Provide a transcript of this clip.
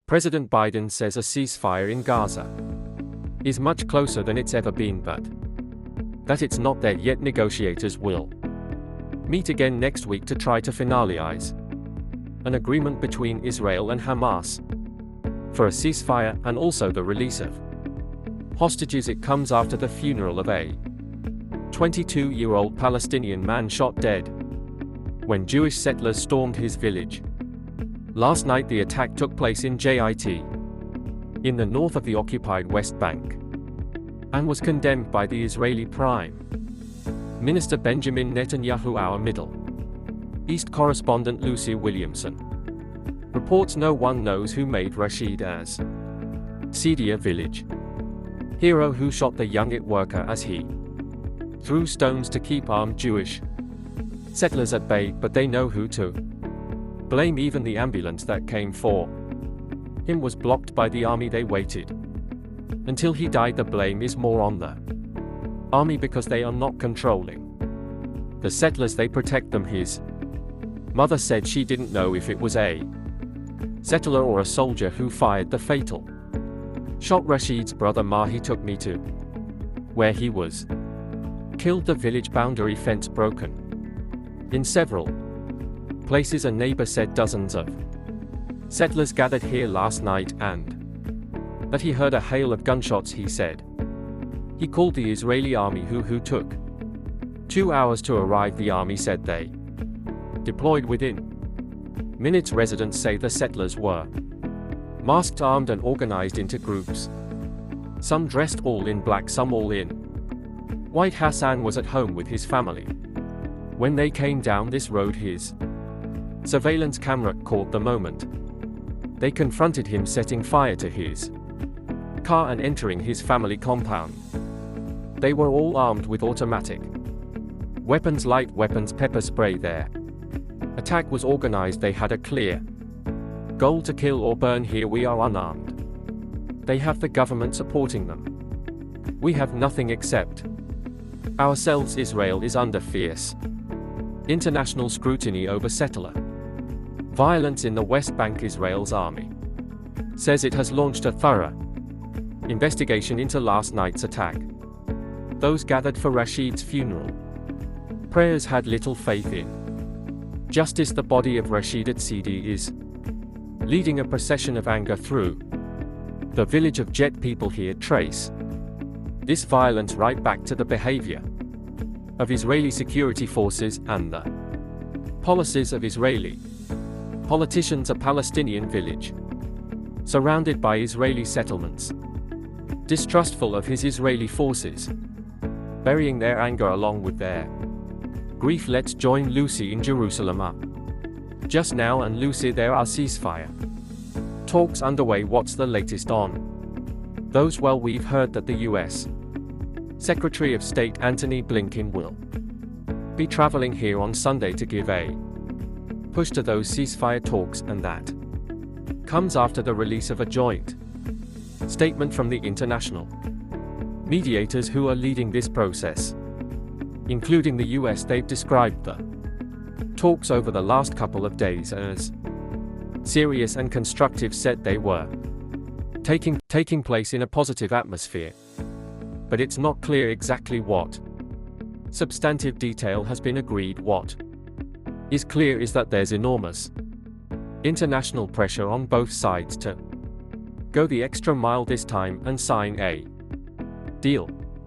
President Biden says a ceasefire in Gaza is much closer than it's ever been, but that it's not there yet. Negotiators will meet again next week to try to finalize an agreement between Israel and Hamas for a ceasefire and also the release of hostages. It comes after the funeral of a 22-year-old Palestinian man shot dead when Jewish settlers stormed his village. Last night the attack took place in Jit, in the north of the occupied West Bank, and was condemned by the Israeli Prime Minister Benjamin Netanyahu. Our Middle East correspondent Lucy Williamson reports no one knows who made Rashid Sedda village hero who shot the young worker as he threw stones to keep armed Jewish settlers at bay, but they know who to blame. Even the ambulance that came for him was blocked by the army. They waited until he died. The blame is more on the army because they are not controlling the settlers. They protect them. His mother said she didn't know if it was a settler or a soldier who fired the fatal shot. Rashid's brother Mahi took me to where he was killed. The village boundary fence broken in several places. A neighbor said dozens of settlers gathered here last night and that he heard a hail of gunshots. He said he called the Israeli army who took 2 hours to arrive. The army said they deployed within minutes. Residents say the settlers were masked, armed and organized into groups, some dressed all in black, some all in white. Hassan was at home with his family when they came down this road. His surveillance camera caught the moment they confronted him setting fire to his car and entering his family compound. They were all armed with automatic weapons, light weapons, pepper spray. Their attack was organized. They had a clear goal to kill or burn. Here we are unarmed. They have the government supporting them. We have nothing except ourselves. Israel is under fierce international scrutiny over settler violence in the West Bank. Israel's army says it has launched a thorough investigation into last night's attack. Those gathered for Rashid's funeral prayers had little faith in justice. The body of Rashid Sedda is leading a procession of anger through the village of Jet. People here trace this violence right back to the behavior of Israeli security forces and the policies of Israeli politicians. A Palestinian village surrounded by Israeli settlements, distrustful of his Israeli forces, burying their anger along with their grief. Let's join Lucy in Jerusalem. Just now, and Lucy, there are ceasefire talks underway. What's the latest on those? Well, we've heard that the U.S. Secretary of State Antony Blinken will be traveling here on Sunday to give a push to those ceasefire talks, and that comes after the release of a joint statement from the international mediators who are leading this process, including the US. They've described the talks over the last couple of days as serious and constructive, said they were taking place in a positive atmosphere, but it's not clear exactly what substantive detail has been agreed. What is clear is that there's enormous international pressure on both sides to go the extra mile this time and sign a deal.